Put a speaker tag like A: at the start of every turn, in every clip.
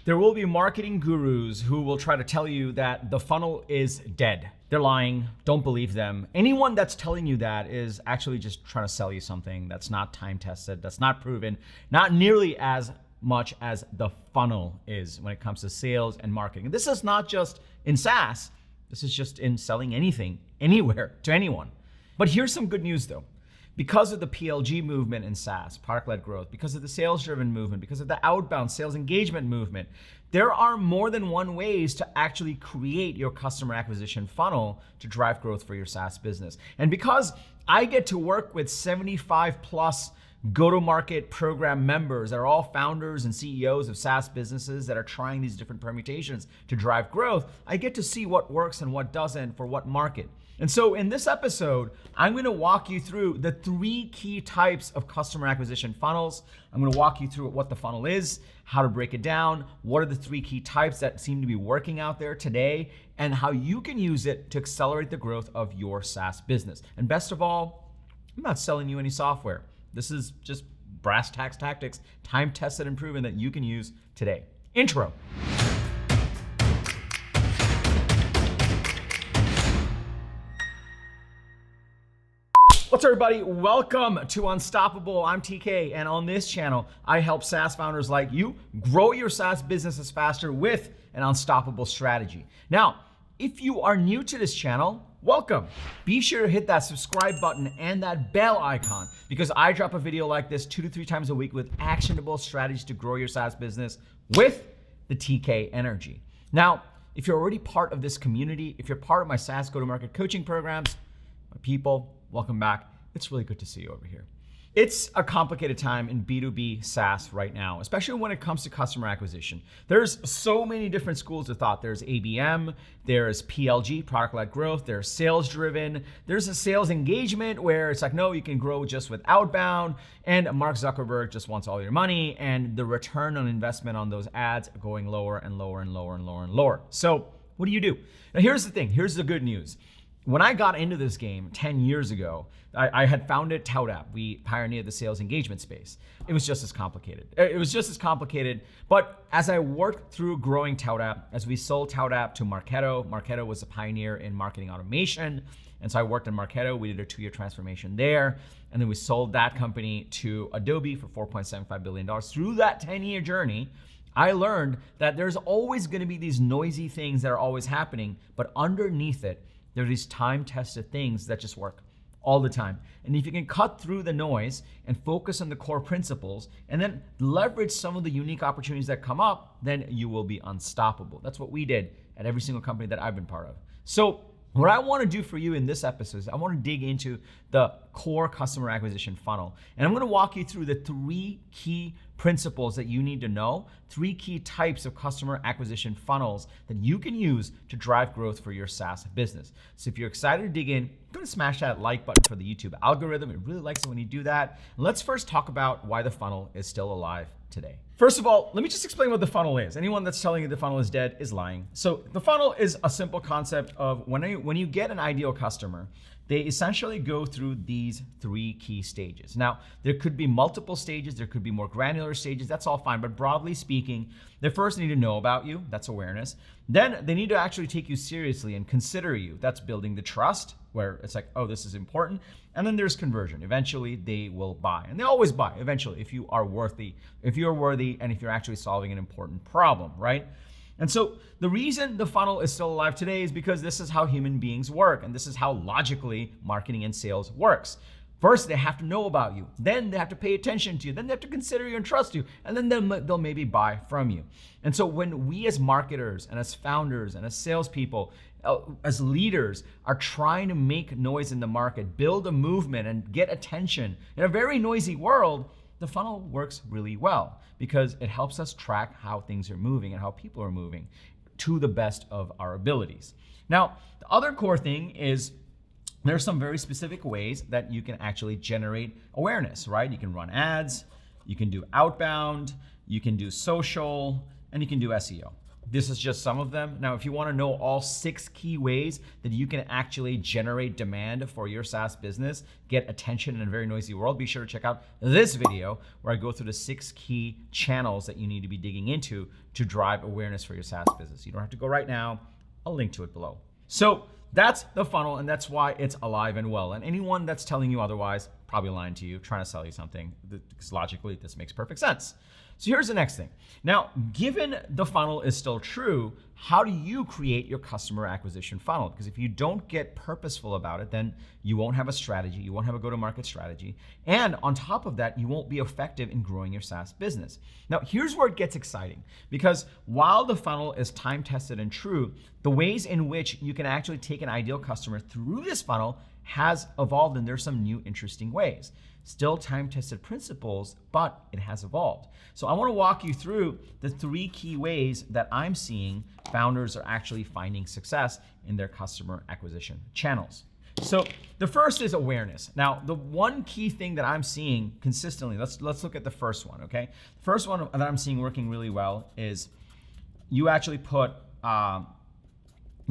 A: There will be marketing gurus who will try to tell you that the funnel is dead. They're lying. Don't believe them. Anyone that's telling you that is actually just trying to sell you something that's not time tested, that's not proven, not nearly as much as the funnel is when it comes to sales and marketing. And this is not just in SaaS. This is just in selling anything, anywhere, to anyone. But here's some good news though. Because of the PLG movement in SaaS, product-led growth, because of the sales-driven movement, because of the outbound sales engagement movement, there are more than one ways to actually create your customer acquisition funnel to drive growth for your SaaS business. And because I get to work with 75 plus go-to-market program members that are all founders and CEOs of SaaS businesses that are trying these different permutations to drive growth, I get to see what works and what doesn't for what market. And so in this episode, I'm going to walk you through the 3 key types of customer acquisition funnels. I'm going to walk you through what the funnel is, how to break it down, what are the 3 key types that seem to be working out there today, and how you can use it to accelerate the growth of your SaaS business. And best of all, I'm not selling you any software. This is just brass tacks tactics, time tested and proven that you can use today. Intro. What's up, everybody? Welcome to Unstoppable. I'm TK, and on this channel, I help SaaS founders like you grow your SaaS businesses faster with an unstoppable strategy. Now, if you are new to this channel, welcome. Be sure to hit that subscribe button and that bell icon because I drop a video like this 2 to 3 times a week with actionable strategies to grow your SaaS business with the TK energy. Now, if you're already part of this community, if you're part of my SaaS go-to-market coaching programs, my people, welcome back. It's really good to see you over here. It's a complicated time in B2B SaaS right now, especially when it comes to customer acquisition. There's so many different schools of thought. There's ABM, there's PLG, product-led growth, there's sales-driven, there's a sales engagement where it's like, no, you can grow just with outbound, and Mark Zuckerberg just wants all your money, and the return on investment on those ads going lower and lower and lower and lower and lower. So what do you do? Now here's the thing, here's the good news. When I got into this game 10 years ago, I had founded ToutApp. We pioneered the sales engagement space. It was just as complicated. But as I worked through growing ToutApp, as we sold ToutApp to Marketo, Marketo was a pioneer in marketing automation. And so I worked in Marketo. We did a 2-year transformation there. And then we sold that company to Adobe for $4.75 billion. Through that 10-year journey, I learned that there's always going to be these noisy things that are always happening, but underneath it, there are these time-tested things that just work all the time. And if you can cut through the noise and focus on the core principles and then leverage some of the unique opportunities that come up, then you will be unstoppable. That's what we did at every single company that I've been part of. So what I want to do for you in this episode is I want to dig into the core customer acquisition funnel. And I'm going to walk you through the 3 key principles that you need to know, 3 key types of customer acquisition funnels that you can use to drive growth for your SaaS business. So if you're excited to dig in, go and smash that like button for the YouTube algorithm. It really likes it when you do that. And let's first talk about why the funnel is still alive today. First of all, let me just explain what the funnel is. Anyone that's telling you the funnel is dead is lying. So the funnel is a simple concept of when you get an ideal customer, they essentially go through these 3 key stages. Now, there could be multiple stages, there could be more granular stages, that's all fine. But broadly speaking, they first need to know about you, that's awareness. Then they need to actually take you seriously and consider you. That's building the trust, where it's like, oh, this is important. And then there's conversion. Eventually, they will buy. And they always buy, eventually, if you are worthy, and if you're actually solving an important problem, right? And so the reason the funnel is still alive today is because this is how human beings work, and this is how logically marketing and sales works. First, they have to know about you. Then they have to pay attention to you. Then they have to consider you and trust you. And then they'll maybe buy from you. And so when we as marketers and as founders and as salespeople, as leaders are trying to make noise in the market, build a movement and get attention in a very noisy world, the funnel works really well because it helps us track how things are moving and how people are moving to the best of our abilities. Now, the other core thing is there are some very specific ways that you can actually generate awareness, right? You can run ads, you can do outbound, you can do social, and you can do SEO. This is just some of them. Now, if you want to know all 6 key ways that you can actually generate demand for your SaaS business, get attention in a very noisy world, be sure to check out this video where I go through the 6 key channels that you need to be digging into to drive awareness for your SaaS business. You don't have to go right now. I'll link to it below. So that's the funnel, and that's why it's alive and well. And anyone that's telling you otherwise, probably lying to you, trying to sell you something, because logically this makes perfect sense. So here's the next thing. Now, given the funnel is still true, how do you create your customer acquisition funnel? Because if you don't get purposeful about it, then you won't have a strategy, you won't have a go-to-market strategy. And on top of that, you won't be effective in growing your SaaS business. Now, here's where it gets exciting, because while the funnel is time-tested and true, the ways in which you can actually take an ideal customer through this funnel has evolved, and there's some new interesting ways. Still time-tested principles, but it has evolved. So I want to walk you through the 3 key ways that I'm seeing founders are actually finding success in their customer acquisition channels. So the first is awareness. Now, the one key thing that I'm seeing consistently, let's look at the first one, okay? The first one that I'm seeing working really well is you actually put a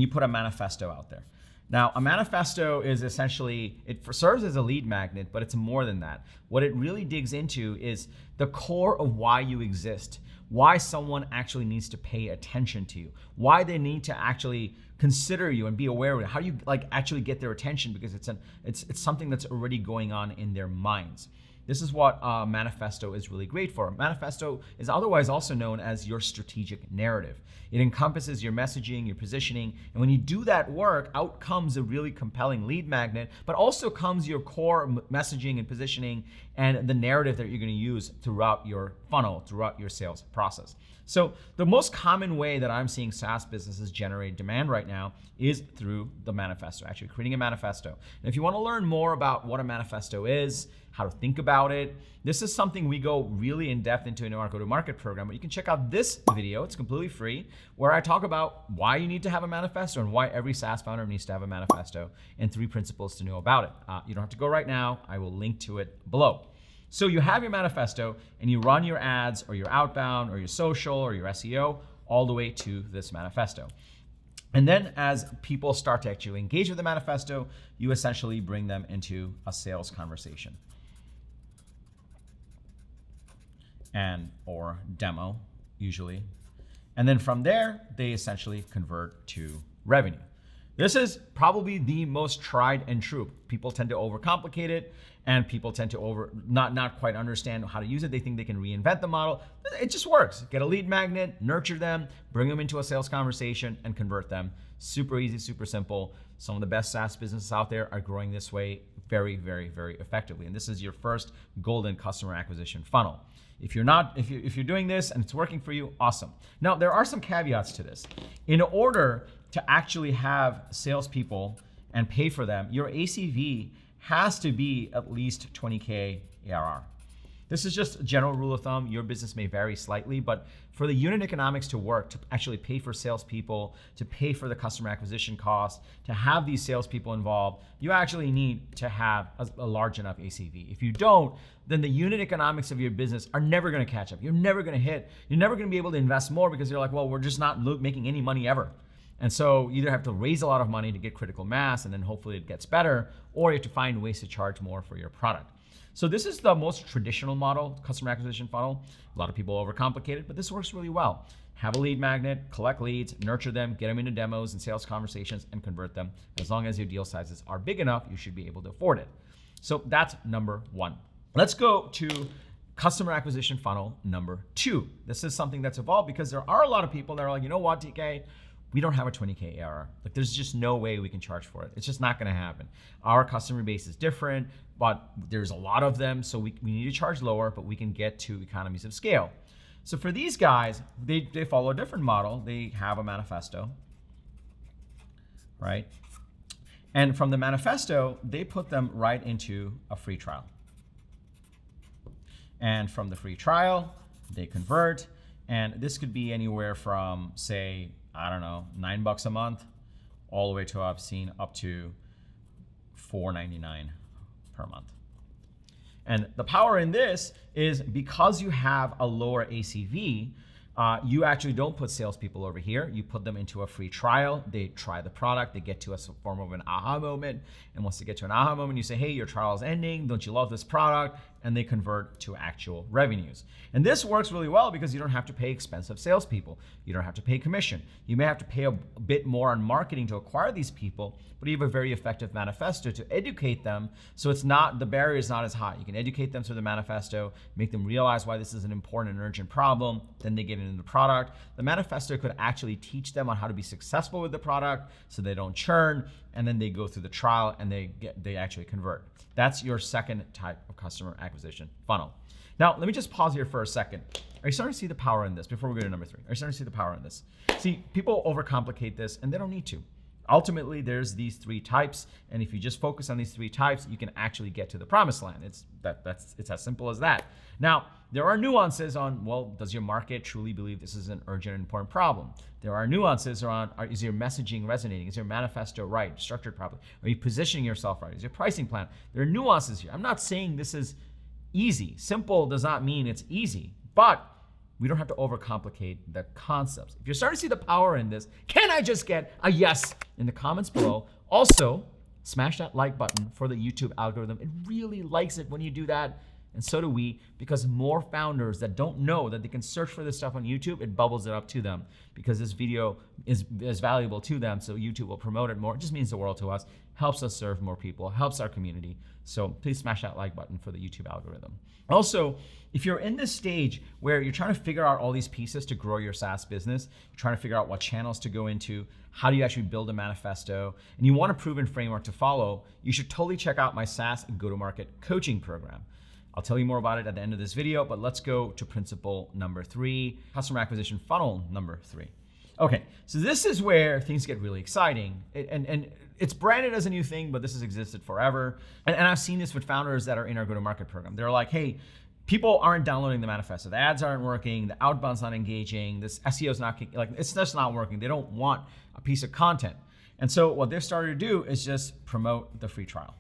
A: manifesto out there. Now, a manifesto is essentially, it serves as a lead magnet, but it's more than that. What it really digs into is the core of why you exist, why someone actually needs to pay attention to you, why they need to actually consider you and be aware of it, how you actually get their attention, because it's something that's already going on in their minds. This is what a manifesto is really great for. A manifesto is otherwise also known as your strategic narrative. It encompasses your messaging, your positioning, and when you do that work, out comes a really compelling lead magnet, but also comes your core messaging and positioning and the narrative that you're going to use throughout your funnel, throughout your sales process. So the most common way that I'm seeing SaaS businesses generate demand right now is through the manifesto, actually creating a manifesto. And if you want to learn more about what a manifesto is, how to think about it, this is something we go really in depth into in our go-to-market program, but you can check out this video, it's completely free, where I talk about why you need to have a manifesto and why every SaaS founder needs to have a manifesto and 3 principles to know about it. You don't have to go right now, I will link to it below. So you have your manifesto and you run your ads or your outbound or your social or your SEO all the way to this manifesto. And then as people start to actually engage with the manifesto, you essentially bring them into a sales conversation or demo usually. And then from there, they essentially convert to revenue. This is probably the most tried and true. People tend to overcomplicate it, and people tend to not quite understand how to use it. They think they can reinvent the model. It just works. Get a lead magnet, nurture them, bring them into a sales conversation, and convert them. Super easy, super simple. Some of the best SaaS businesses out there are growing this way very, very, very effectively. And this is your first golden customer acquisition funnel. If you're doing this and it's working for you, awesome. Now, there are some caveats to this. In order to actually have salespeople and pay for them, your ACV has to be at least 20K ARR. This is just a general rule of thumb. Your business may vary slightly, but for the unit economics to work, to actually pay for salespeople, to pay for the customer acquisition cost, to have these salespeople involved, you actually need to have a large enough ACV. If you don't, then the unit economics of your business are never going to catch up. You're never going to hit. You're never going to be able to invest more because you're like, well, we're just not making any money ever. And so you either have to raise a lot of money to get critical mass and then hopefully it gets better, or you have to find ways to charge more for your product. So this is the most traditional model, customer acquisition funnel. A lot of people overcomplicate it, but this works really well. Have a lead magnet, collect leads, nurture them, get them into demos and sales conversations, and convert them. As long as your deal sizes are big enough, you should be able to afford it. So that's number 1. Let's go to customer acquisition funnel number 2. This is something that's evolved because there are a lot of people that are like, you know what, TK? We don't have a 20K ARR. Like, there's just no way we can charge for it. It's just not gonna happen. Our customer base is different, but there's a lot of them, so we need to charge lower, but we can get to economies of scale. So for these guys, they follow a different model. They have a manifesto, right? And from the manifesto, they put them right into a free trial. And from the free trial, they convert. And this could be anywhere from, say, I don't know, $9 a month, all the way to I've seen up to $4.99 per month. And the power in this is because you have a lower ACV, You actually don't put salespeople over here. You put them into a free trial. They try the product. They get to a form of an aha moment. And once they get to an aha moment, you say, hey, your trial is ending. Don't you love this product? And they convert to actual revenues. And this works really well because you don't have to pay expensive salespeople. You don't have to pay commission. You may have to pay a bit more on marketing to acquire these people, but you have a very effective manifesto to educate them. So the barrier is not as high. You can educate them through the manifesto, make them realize why this is an important and urgent problem. Then they get into the product. The manifesto could actually teach them on how to be successful with the product so they don't churn. And then they go through the trial and they actually convert. That's your second type of customer acquisition funnel. Now, let me just pause here for a second. Are you starting to see the power in this before we go to number 3? Are you starting to see the power in this? See, people overcomplicate this and they don't need to. Ultimately, there's these 3 types. And if you just focus on these 3 types, you can actually get to the promised land. It's as simple as that. Now, there are nuances on, well, does your market truly believe this is an urgent and important problem? There are nuances around, is your messaging resonating? Is your manifesto right, structured properly? Are you positioning yourself right? Is your pricing plan? There are nuances here. I'm not saying this is easy. Simple does not mean it's easy, but we don't have to overcomplicate the concepts. If you're starting to see the power in this, can I just get a yes in the comments below? Also, smash that like button for the YouTube algorithm. It really likes it when you do that. And so do we, because more founders that don't know that they can search for this stuff on YouTube, it bubbles it up to them because this video is valuable to them. So YouTube will promote it more. It just means the world to us, helps us serve more people, helps our community. So please smash that like button for the YouTube algorithm. Also, if you're in this stage where you're trying to figure out all these pieces to grow your SaaS business, you're trying to figure out what channels to go into, how do you actually build a manifesto, and you want a proven framework to follow, you should totally check out my SaaS go-to-market coaching program. I'll tell you more about it at the end of this video, but let's go to principle number 3, customer acquisition funnel number 3. Okay, so this is where things get really exciting. And it's branded as a new thing, but this has existed forever. And I've seen this with founders that are in our go-to-market program. They're like, hey, people aren't downloading the manifesto. The ads aren't working. The outbound's not engaging. This SEO is not, it's just not working. They don't want a piece of content. And so what they've started to do is just promote the free trial.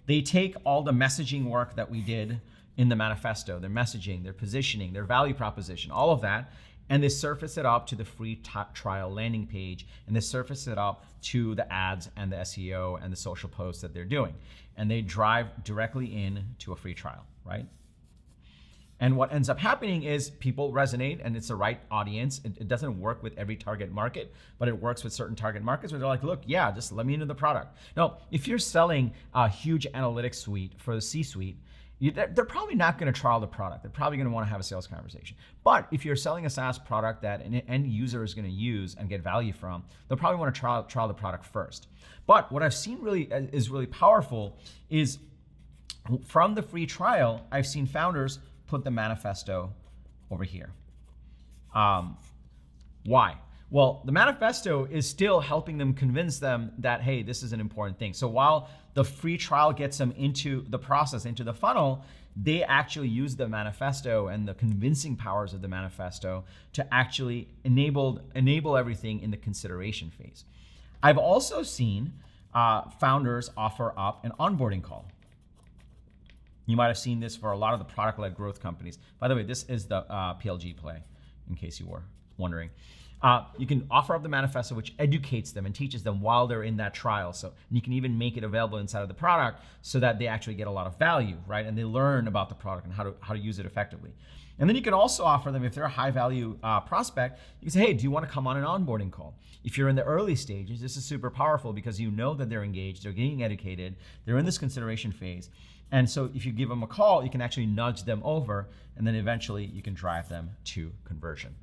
A: They take all the messaging work that we did in the manifesto, their messaging, their positioning, their value proposition, all of that, and they surface it up to the free trial landing page, and they surface it up to the ads and the SEO and the social posts that they're doing. And they drive directly in to a free trial, right? And what ends up happening is people resonate and it's the right audience. It doesn't work with every target market, but it works with certain target markets where they're like, look, yeah, just let me into the product. Now, if you're selling a huge analytics suite for the C-suite, they're probably not going to trial the product. They're probably going to want to have a sales conversation. But if you're selling a SaaS product that an end user is going to use and get value from, they'll probably want to trial the product first. But what I've seen is really powerful is from the free trial, I've seen founders put the manifesto over here. Why? Well, the manifesto is still helping them convince them that, hey, this is an important thing. So while the free trial gets them into the process, into the funnel, they actually use the manifesto and the convincing powers of the manifesto to actually enable everything in the consideration phase. I've also seen founders offer up an onboarding call. You might have seen this for a lot of the product-led growth companies. By the way, this is the PLG play, in case you were wondering. You can offer up the manifesto, which educates them and teaches them while they're in that trial. So you can even make it available inside of the product so that they actually get a lot of value, right? And they learn about the product and how to use it effectively. And then you can also offer them, if they're a high-value prospect, you can say, hey, do you want to come on an onboarding call? If you're in the early stages, this is super powerful because you know that they're engaged, they're getting educated, they're in this consideration phase. And so if you give them a call, you can actually nudge them over, and then eventually you can drive them to conversion.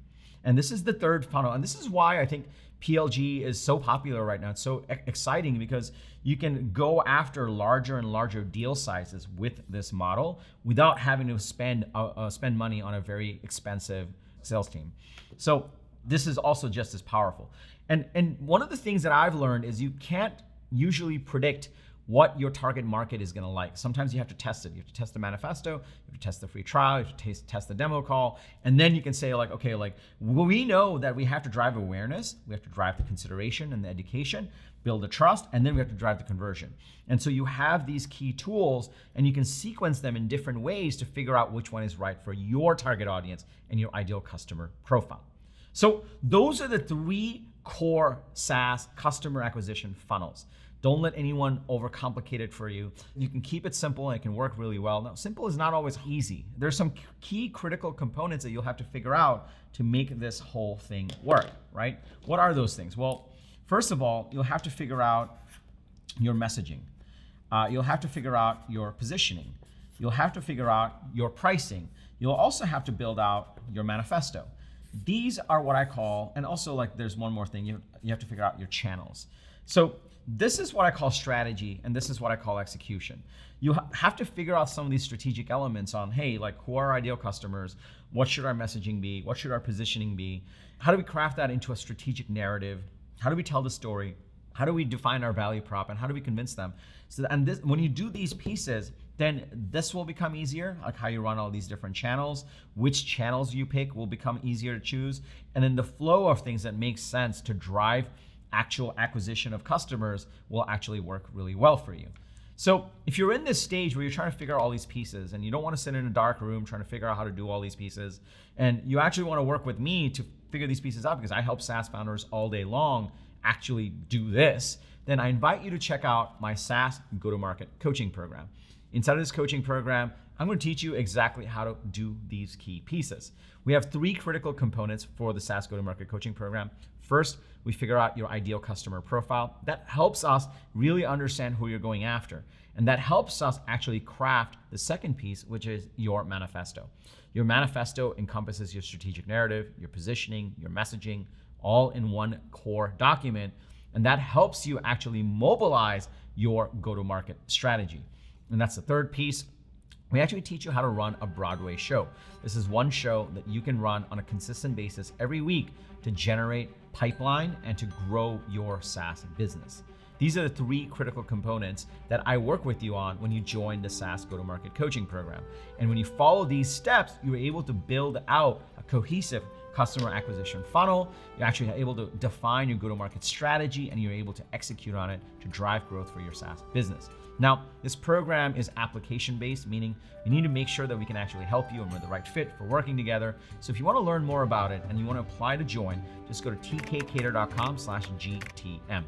A: And this is the third funnel. And this is why I think PLG is so popular right now. It's so exciting because you can go after larger and larger deal sizes with this model without having to spend money on a very expensive sales team. So this is also just as powerful. And one of the things that I've learned is you can't usually predict what your target market is going to like. Sometimes you have to test it. You have to test the manifesto, you have to test the free trial, you have to test the demo call, and then you can say like, okay, like we know that we have to drive awareness, we have to drive the consideration and the education, build the trust, and then we have to drive the conversion. And so you have these key tools and you can sequence them in different ways to figure out which one is right for your target audience and your ideal customer profile. So those are the 3 core SaaS customer acquisition funnels. Don't let anyone overcomplicate it for you. You can keep it simple and it can work really well. Now, simple is not always easy. There's some key critical components that you'll have to figure out to make this whole thing work, right? What are those things? Well, first of all, you'll have to figure out your messaging. You'll have to figure out your positioning. You'll have to figure out your pricing. You'll also have to build out your manifesto. These are what I call, and also like there's one more thing, you have to figure out your channels. So this is what I call strategy, and this is what I call execution. You have to figure out some of these strategic elements on, hey, like who are our ideal customers? What should our messaging be? What should our positioning be? How do we craft that into a strategic narrative? How do we tell the story? How do we define our value prop, and how do we convince them? So, and this, when you do these pieces, then this will become easier, like how you run all these different channels, which channels you pick will become easier to choose, and then the flow of things that make sense to drive actual acquisition of customers will actually work really well for you. So if you're in this stage where you're trying to figure out all these pieces and you don't want to sit in a dark room trying to figure out how to do all these pieces, and you actually want to work with me to figure these pieces out because I help SaaS founders all day long actually do this, then I invite you to check out my SaaS go-to-market coaching program. Inside of this coaching program, I'm going to teach you exactly how to do these key pieces. We have 3 critical components for the SaaS go-to-market coaching program. First, we figure out your ideal customer profile. That helps us really understand who you're going after. And that helps us actually craft the second piece, which is your manifesto. Your manifesto encompasses your strategic narrative, your positioning, your messaging, all in one core document. And that helps you actually mobilize your go-to-market strategy. And that's the third piece. We actually teach you how to run a Broadway show. This is one show that you can run on a consistent basis every week to generate pipeline and to grow your SaaS business. These are the 3 critical components that I work with you on when you join the SaaS go-to-market coaching program. And when you follow these steps, you're able to build out a cohesive customer acquisition funnel. You're actually able to define your go-to-market strategy, and you're able to execute on it to drive growth for your SaaS business. Now, this program is application-based, meaning we need to make sure that we can actually help you and we're the right fit for working together. So if you want to learn more about it and you want to apply to join, just go to tkkader.com/GTM.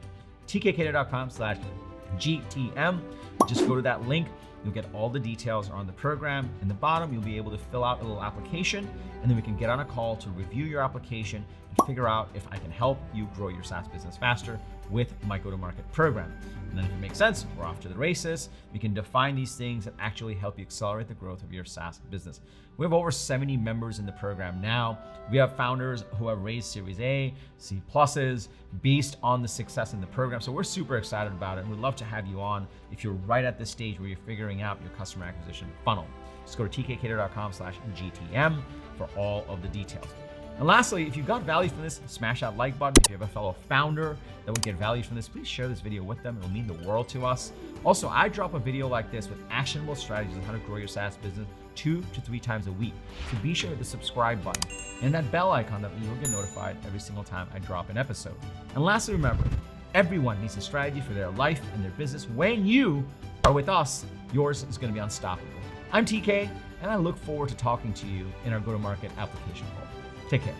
A: tkkader.com/GTM. Just go to that link. You'll get all the details on the program. In the bottom, you'll be able to fill out a little application, and then we can get on a call to review your application and figure out if I can help you grow your SaaS business faster with my go-to-market program. And then if it makes sense, we're off to the races. We can define these things that actually help you accelerate the growth of your SaaS business. We have over 70 members in the program now. We have founders who have raised Series A, C+, based on the success in the program. So we're super excited about it, and we'd love to have you on if you're right at this stage where you're figuring out your customer acquisition funnel. Just go to tkkader.com/GTM for all of the details. And lastly, if you got value from this, smash that like button. If you have a fellow founder that would get value from this, please share this video with them. It'll mean the world to us. Also, I drop a video like this with actionable strategies on how to grow your SaaS business 2 to 3 times a week. So be sure to hit the subscribe button and that bell icon that you'll get notified every single time I drop an episode. And lastly, remember, everyone needs a strategy for their life and their business. When you are with us, yours is going to be unstoppable. I'm TK, and I look forward to talking to you in our go-to-market application call. Take care.